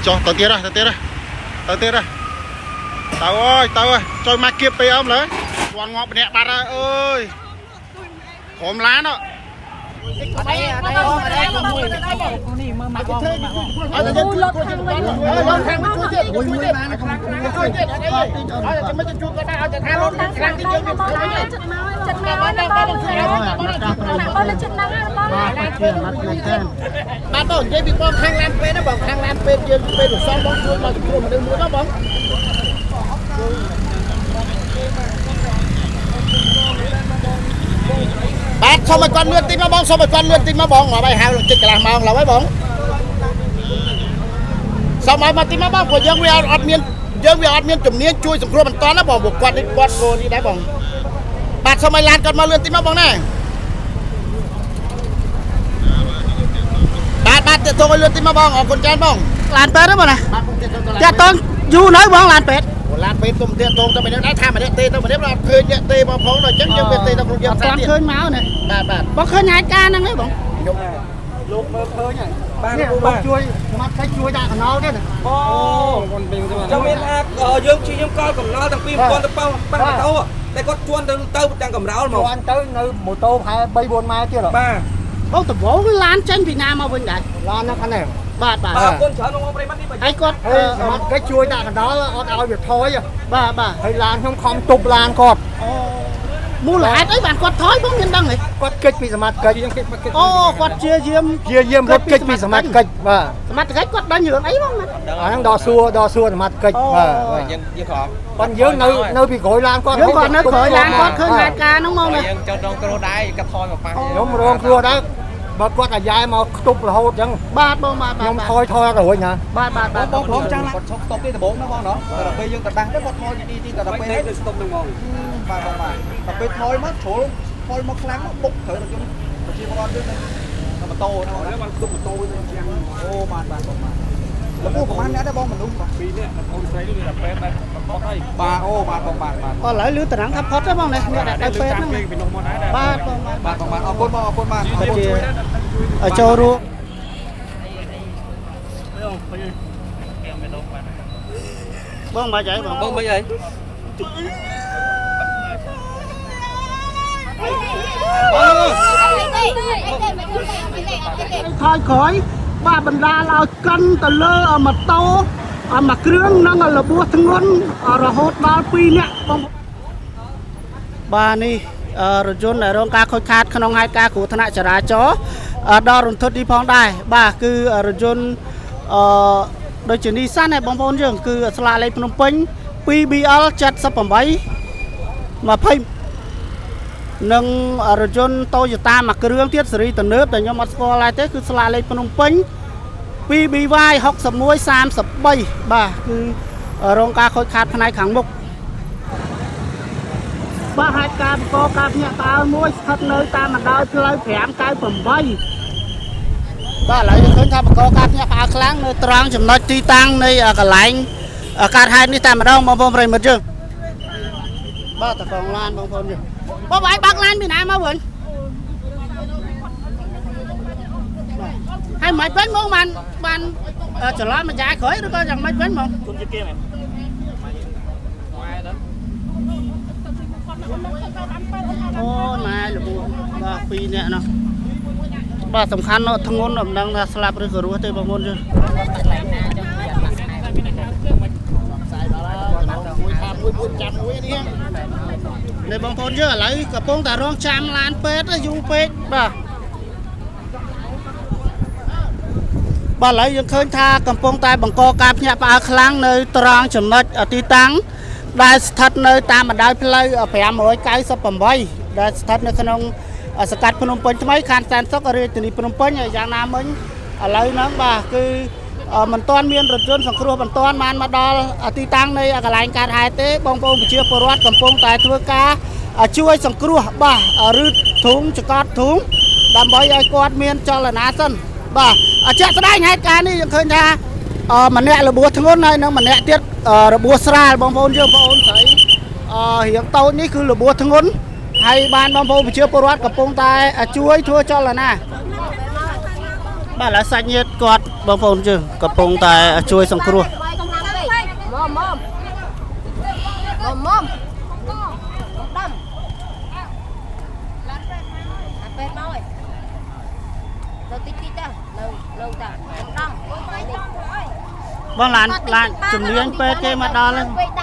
cho tao tiết ra tao ơi cho mà kịp bây ông lấy còn ngọt nhẹ ba ra ơi khóm lá đó bạn bỏng dây bị bom khang lan pe nó bỏng khang lan pe dây pe được xong bóng chuối mà chuối mà đừng muốn nó bóng bạn xong rồi con lươn tim nó bóng xong rồi con lươn tim nó bóng mà bay hao chích là mong là mấy bóng xong rồi mà tim nó bóng của dương vi admin chùm niên chui sủng cua mình toán nó bỏng một quạt cô đi đá bỏng bạn xong rồi lan con mà lươn tim nó bóng này bạn tôi lươn tim nó bóng ở con chén bóng lan pet đó mà này cha tôi du nói bóng lan pet tôm tiền tôm tao mày đã tham mà tê tao mà đếm là khơi nhẹ tê bao phóng rồi chắc nhưng tê tao không dám toàn khơi máu này bạn bóng khơi nhai ca năng đấy bóng lúc mơ khơi nhỉ bóng chuối mặt cái chuối ra còn nó đấy trong miền Bắc ở dương chỉ trong coi cầm nó thằng pin con tao bao bắt tao à đây có chuôn tao đang cầm ráo mà anh tới nơi một tô hai bay buồn mai chưa rồi ba bóng từ bố cái lan tranh Việt Nam mà bên đại lan nó ăn này bà con chở nó đây bắt đi ai con cái chuối ra còn đó ao việc thôi bà hay lan không tục lan cọt mua lại đấy bạn con thói bóng nhân đăng này quạt kịch bị mặt kịch ô quạt chia diêm rất kịch bị mặt kịch và mặt cái quạt đã nhường ấy bóng ở đang đo xua mặt kịch và con dưới nơi bị gội lan con dưới còn nơi khởi lan con khơi ngạt ca nó ngon này cho trong cái đáy cắt thôi mà phăng giống rong cua đó bà quát là dài mà tục là hột chẳng ba bông mà nhóm thôi rồi nhỉ ba bóng trắng lắm còn stop đi từ bốn nó ngon đó rồi bây giờ tập đang rất thôi đi tập bây giờ stop đừng ngon ba tập bây thôi mất số thôi mất lắm bục thử được chung mà chia con trước đây mà tô nó nếu mà đục mà tô ô mà nó mua của anh đã bông mình đúng không pin này ông thấy nó là pet đây ba ô ba còn lấy lưới tảng thấp phốt đó bông này đây pet nó ba con mà ở châu ru bông bà chạy bông bây giờ thôi khỏi ba bình ra là cân tờ lơ ở mặt to ở mặt krương nó là bua thằng ngôn ở hốt ba pi nè ba ni rồi chôn ở trong ca khôi khát khăn ông hai ca của thằng này chả ra chó đo run thốt đi phong đài ba cứ rồi chôn đôi chuyển đi sát này bóng bóng dương cứ sla lấy Phnom Penh PBL chặt sắp bấm bấy mà phim nâng rồi chôn Toyota mà cái rương tiết xử từ nước để cho Moscow lại thế cứ sla lấy Phnom Penh PBY học sập muối sam sập bay ba cứ ở trong ca khôi khát thằng này khẳng mục ba hai ca có ca nhà ta muối thật nơi ta mà đôi chơi phèm cái phẩm bay ba lại được khơi tham có ca nhà ta kháng nơi trăng chấm nói ti tăng nơi cả lạnh ca hai nơi ta mà đâu mà bom rồi mất chưa ba ta còn lan bom phun chưa ba bảy bác lan bên Nam mà vẫn hay mấy bánh mông bạn trở lại mà trái khởi nó có rằng mấy bánh mông ô này là buồn ba phi nè nó ba tầm khăn nó thằng ngôn ẩm đang là slap rồi cửa rúa tới bằng ngôn chưa để bằng thôn chưa lấy cả bông ta rong trăm lan pet nó du pet ba lấy những khơi tha cầm bông tay bằng co cạp nhẹ ba khlang nơi trăng chấm nứt ở tí tăng đại thật nơi ta mà đại plei ở phía mới cái sập bầm bay đại thật nơi khăn ở skat Phnom Penh mấy khăn san sóc ở đây từ Phnom Penh này giang nam mình ở lấy nó bà cứ mình toan miên rồi trơn sòng cua mình toan man mà đo ở tí tăng nơi ở cái lạnh cát hai té bông bông chia porot cầm bông tay thưa cá ở chui sòng cua bà ở rứt thúng cho cát thúng đầm bơi ai quạt miên cho là ná sân bà ở chết đây hai cá đi khơi nha mà nè là búa thằng ngôn này nó mà nè tiết búa sra bông bông chưa bông thấy hiện tàu ní cứ là búa thằng ngôn hay ban bông bông chưa porot cầm bông tay chuối thua cho là nè bà là sạch nhiệt quạt បងប្អូនយើងកំពុងតែជួយសង្គ្រោះ បងឡានជំនាញពេទ្យគេមកដល់ហើយ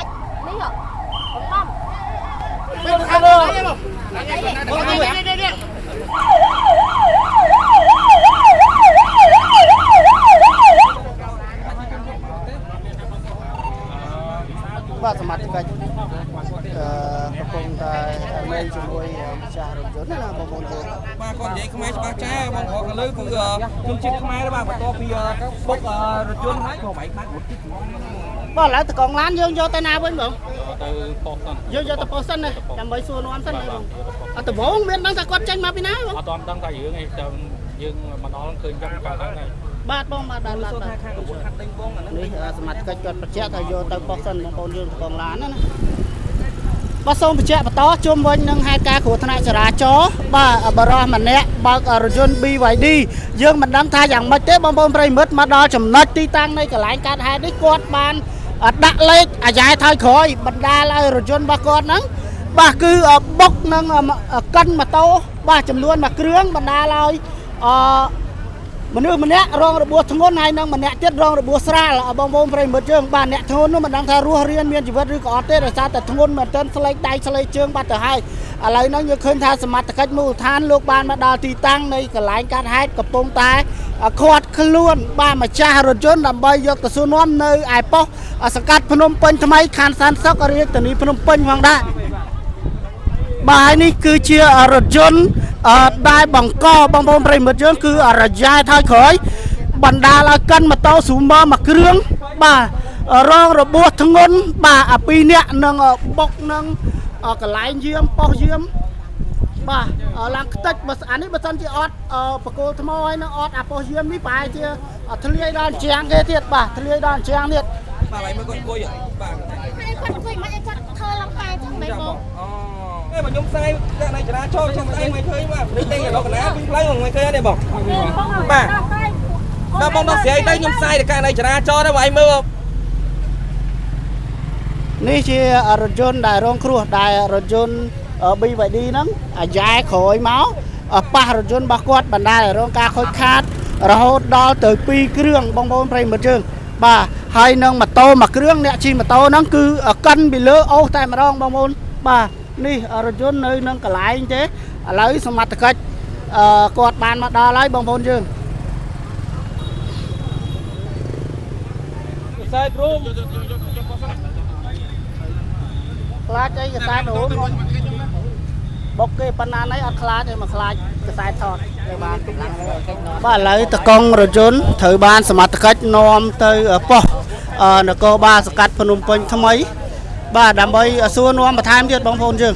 បាទសមត្ថកិច្ចកំពុងតែលេងជាមួយម្ចាស់រថយន្តណាបងប្អូនយើង បាទគាត់និយាយខ្មែរច្បាស់ចាបងប្អូនលើគឺខ្ញុំជាតិខ្មែរបាទបន្ទាប់ពីបុករថយន្តហើយក៏បែកបាក់មួយទៀត បាទឥឡូវតកងឡានយើងយកទៅណាវិញបង ទៅប៉ុស្តិ៍ យើងយកទៅប៉ុស្តិ៍សិនណាដើម្បីសួរនាំសិនបងអត់ដំបងមានដឹងថាគាត់ចេញមកពីណាបង អត់ដឹងថារឿងអីចាំយើងមកដល់ឃើញចាំកើតឡើងហើយ បាទបងបាទបាទខាងកបុតខាត់ដេញបងនេះសមត្ថកិច្ចគាត់បញ្ជាក់ថាយកទៅប៉ុស្តិ៍សិនបងប្អូនយើងតកងឡានណាបាទសូមបញ្ជាក់បន្តជុំវិញនឹងហេតុការណ៍គ្រោះថ្នាក់ចរាចរណ៍បាទបរិះម្នាក់បើករថយន្ត BYD យើងមិនដឹងថាយ៉ាងម៉េចទេបងប្អូនប្រិយមិត្តមកដល់ចំណុចទីតាំងនៃកន្លែងកើតហេតុនេះគាត់បានដាក់លេខអាយ៉ែថយក្រោយបណ្ដាលឲ្យរថយន្តរបស់គាត់ហ្នឹងបាទគឺបុកនឹងកិនម៉ូតូបាទចំនួនមួយគ្រឿងបណ្ដាលឲ្យមនុស្សម្នាក់រងរបួសធ្ងន់ហើយនឹងម្នាក់ទៀតរងរបួសស្រាលបងប្អូនប្រិយមិត្តយើងបាទអ្នកធ្ងន់នោះមិនដឹងថារស់រៀនមានជីវិតឬក៏អត់ទេដោយសារតែធ្ងន់មែនទែនស្លេកដៃស្លេកជើងបាត់ទៅហើយឥឡូវនេះយើងឃើញថាសមត្ថកិច្ចមូលដ្ឋានលោកបានមកដល់ទីតាំងនៃកន្លែងកាត់ហេតុកំពុងតែខាត់ខ្លួនបាទម្ចាស់រថយន្តដើម្បីយកទៅសួរនាំនៅឯប៉ុស្តិ៍សង្កាត់ភ្នំពេញថ្មីខណ្ឌសានសុខរាជធានីភ្នំពេញផងដែរបាទនេះគឺជារថយន្តដែលបង្កបងប្អូនប្រិយមិត្តយើងគឺរយ៉ាថយក្រោយបណ្ដាលឲ្យកិនម៉ូតូស៊ូមឺមួយគ្រឿងបាទរងរបួសធ្ងន់បាទ2នាក់នឹងបុកនឹងកន្លែងយាមប៉ុស្តិ៍យាមបាទឡើងខ្ទេចបើអានេះបើសិនជាអត់បកគោលថ្មហើយនឹងអត់អាប៉ុស្តិ៍យាមនេះប្រហែលជាធ្លាយដល់ជាងគេទៀតបាទធ្លាយដល់ជាងទៀត បាទហើយមើលគាត់អង្គុយបាទគាត់អង្គុយមិនឲ្យគាត់ធ្វើឡើងតែចឹងមិនបងអូបើខ្ញុំផ្សាយដាក់នៅចរាចរណ៍ខ្ញុំស្អីមិនឃើញបាទនេះតែរកកណាពីផ្លូវមិនឃើញទេបងបាទដល់បងដល់ស្រីទៅខ្ញុំផ្សាយទៅកានៅចរាចរណ៍ទៅបងឯងមើល នេះជារថយន្តដែលរងគ្រោះដែលរថយន្ត BYD ហ្នឹងអាយ៉ែក្រោយមកប៉ះរថយន្តរបស់គាត់បណ្ដាលឲ្យរងការខូចខាតរហូតដល់ទៅ2គ្រឿងបងប្អូនប្រិយមិត្តយើងបាទហើយនឹងម៉ូតូមួយគ្រឿងអ្នកជិះម៉ូតូហ្នឹងគឺកិនពីលើអូសតែម្ដងបងប្អូនបាទនេះរថយន្តនៅនឹងកន្លែងទេឥឡូវសមត្ថកិច្ចគាត់បានមកដល់ហើយបងប្អូនយើងខ្សែគ្រូខ្លាចអីខ្សែគ្រូបុកគេប៉ុណ្ណានេះអត់ខ្លាចទេមកខ្លាចខ្សែថតទៅបានទុកបាទឥឡូវតកង់រថយន្តត្រូវបានសមត្ថកិច្ចនាំទៅប៉ុស្តិ៍នគរបាលសង្កាត់ភ្នំពេញថ្មីបាទដើម្បីសួរនាំបន្ថែមទៀតបងប្អូនយើង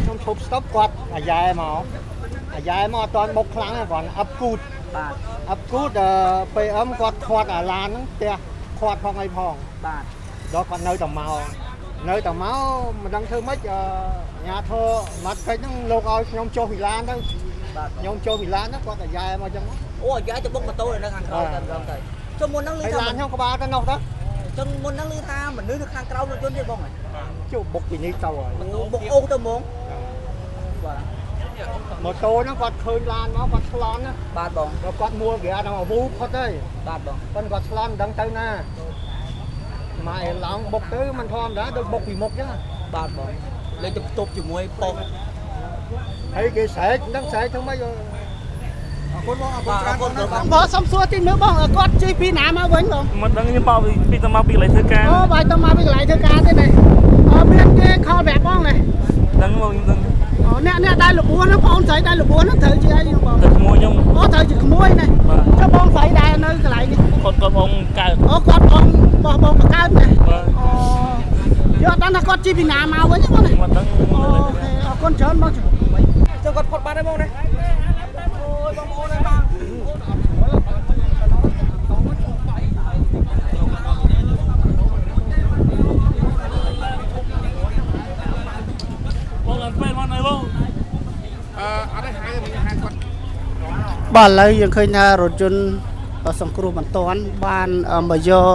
ខ្ញុំឈប់ស្តុបគាត់អាយ៉ែមកអត់តាន់បុកខ្លាំងទេគាត់អាប់គូតបាទអាប់គូតPM គាត់ខាត់អាឡានហ្នឹងផ្ទះខាត់ផងអីផងបាទដល់គាត់នៅតែមកមិនដឹងធ្វើម៉េចអាញាធរមាត់កិច្ចហ្នឹងលោកឲ្យខ្ញុំចុះវិឡានទៅបាទខ្ញុំចុះវិឡានហ្នឹងគាត់អាយ៉ែមកអញ្ចឹងអូអាយ៉ែទៅបុកម៉ូតូនៅខាងក្រោយតែម្ដងទៅចុះមុនហ្នឹងឮថាឡានខ្ញុំក្បាលទៅនោះទៅចឹងមុនហ្នឹងឮថាមនុស្សនៅខាងក្រោយរថយន្តទៀតបងចុះបុកពីនេះទៅហើយបុកអូសទៅហ្មងបាទម៉ូតូហ្នឹងគាត់ឃើញឡានមកគាត់ឆ្លន់ណាបាទបងគាត់មួលគេថាវូផុតទេបាទបងប៉ុន្តែគាត់ឆ្លន់មិនដឹងទៅណាមកឯឡងបុកទៅមិនធម្មតាដូចបុកពីមុខចឹងបាទបងលេងទៅផ្ទប់ជាមួយប៉ុស្តិ៍ហើយគេស្រែកមិនដឹងស្រែកធ្វើម៉េចអរគុណបងអរគុណច្រើនបងសុំសួរទីមើលបងគាត់ជិះពីណាមកវិញបងមិនដឹងខ្ញុំមកពីទៅមកពីកន្លែងធ្វើការអូបាយទៅមកពីកន្លែងធ្វើការទេនេះមានគេខលប្រាប់បងនេះដឹងបងខ្ញុំដឹងអូអ្នកដែលលបួនហ្នឹងបងអូនស្រីដែលលបួនហ្នឹងត្រូវជាអីបងទៅក្មួយខ្ញុំអូត្រូវជាក្មួយនេះចុះបងស្រីដែលនៅកន្លែងនេះគាត់បងកើតអូគាត់បងបង្កើតនេះអូយកអត់ដឹងថាគាត់ជិះពីណាមកវិញបងនេះមិនដឹងអូខេអរគុណច្រើនបងចុះ គាត់ផុតបាត់ហើយបងណាអូយបងប្អូនហើយបង បងឡើងពេលមកនៅបង អត់ទេហៅគាត់ បាទឥឡូវយើងឃើញថារថយន្តសង្គ្រោះបន្ទាន់បានមកយក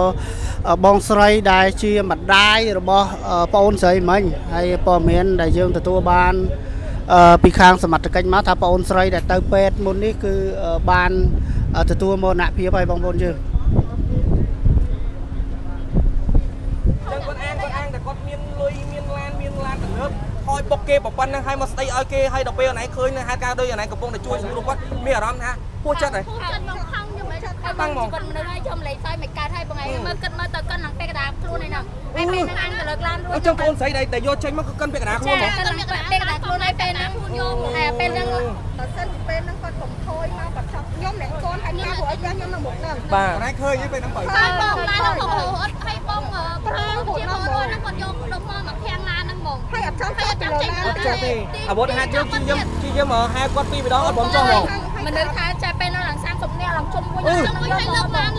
បងស្រីដែលជាម្ដាយរបស់ប្អូនស្រីមិញហើយព័ត៌មានដែលយើងទទួលបានពីខាងសមត្ថកិច្ចមកថាប្អូនស្រីដែលទៅពេទ្យមុននេះគឺបានទទួលមរណភាពហើយបងប្អូនយើង ចឹងគាត់អាងតែគាត់មានលុយមានឡានទំនើបហយបុកគេប៉ុណ្ណឹងហើយមកស្ដីឲ្យគេហើយដល់ពេលអណៃឃើញហេតុការណ៍ដូចអណៃកំពុងតែជួយសង្គ្រោះគាត់មានអារម្មណ៍ថាពោះចិត្តហើយ ចិត្តមកខំខ្ញុំមិនចិត្តបាំងមកគាត់មនុស្សឲ្យខ្ញុំលេខឲ្យមិនកើតឲ្យបងឯងមើលគិតមើលទៅកាន់នឹងពេលកដាខ្លួនឯហ្នឹងហើយពេលហ្នឹងអញទៅលើកឡានរួច ចឹងបងស្រីដែលយកចេញមកគឺកិនពាក់កណ្ដាលខ្លួនហ្មង កាន់នឹងពេលកដាខ្លួនឯងពេលហ្នឹងខ្ញុំហើយពេលហ្នឹងបើសិនពេលហ្នឹងគាត់កំថយមកគាត់ឆក់ខ្ញុំអ្នកកូនហើយខ្ញុំព្រោះអីខ្ញុំនៅមុខហ្នឹង បាទអណៃឃើញពេលហ្នឹងបើ ហើយបងឡានហ្នឹងហូរអត់ហើយបងប្រើជាបងហ្នឹងគាត់យកដុំមកខាងឡានហ្នឹងហ្មងហើយអត់ចង់ទៅលើឡាន អត់ចុះទេអាវុធហាត់យើងខ្ញុំហៅគាត់ពីរដងអត់បងចុះហ្មង មនុស្សថាចាពេលហ្នឹងឡើង30នាក់ឡើងជុំវិញអញ្ចឹងឲ្យលើកឡាន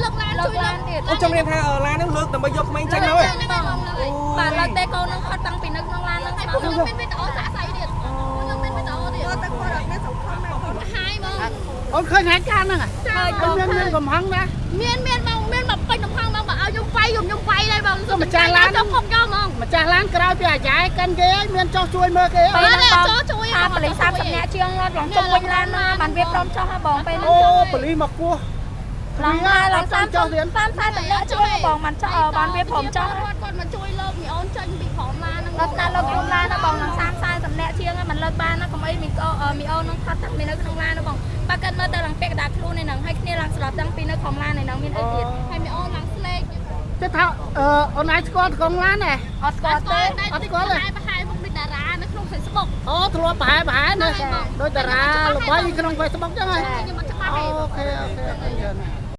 ជួយឡានទៀត អូជំរាបថាឡានហ្នឹងលើកដើម្បីយកក្មេងចេញមកហ៎ បាទលើកទេកូនហ្នឹងគាត់តាំងពីនៅក្នុងឡានហ្នឹងហើយពួកខ្ញុំមានវីដេអូសាកសៃទៀតខ្ញុំមានវីដេអូទៀតតែគាត់អត់មានសង្ឃឹមតែគាត់ហាយហ្មង អូនឃើញហេតុការណ៍ហ្នឹងហ៎ ឃើញបង មានកំហឹងណា មានបងមានមកពេញកំហឹងមកឲ្យខ្ញុំវាយដែរបង ក៏ម្ចាស់ឡាន ចុះខ្ញុំយកហ្មង ម្ចាស់ឡានក្រោយពីអាយ៉ែកិនគេហើយមានចោះជួយមើលគេ ពេលហ្នឹងចុះជួយថាប៉ូលីស30នាក់ជាងឡងជុំវិញឡានមកបានវាព្រមចុះហ่าបងពេលហ្នឹង អូប៉ូលីសមកគោះ ឡងមកឡង30នាក់ជួយបងបានចុះបានវាព្រមចុះគាត់មកជួយលោកមីអូនចេញពីក្រុមឡានហ្នឹងដល់ណាលោកក្នុងឡានណាបងឡើង30នាក់ជាងហើយមិនលើកបានណាកុំអីមីអូននឹងផាត់តាក់មាននៅក្នុងឡានណាបងប៉ាកិនមើលទៅឡើងពាក់កណ្ដាលខ្លួនឯហ្នឹងហើយគ្នាឡើងស្លាប់តាំងពីនៅក្រុមឡានឯហ្នឹងមានអីទៀតហើយមីអូនឡើងស្លេក ទេថាអូនឯងស្គាល់កងឡានទេ អត់ស្គាល់ទេអត់ស្គាល់ទេប្រហែលមុខដូចតារានៅក្នុង Facebook អូធ្លាប់ប្រហែលណាដូចតារាល្បីក្នុង Facebook ចឹងហ៎ ខ្ញុំអត់ច្បាស់ទេ អូខេ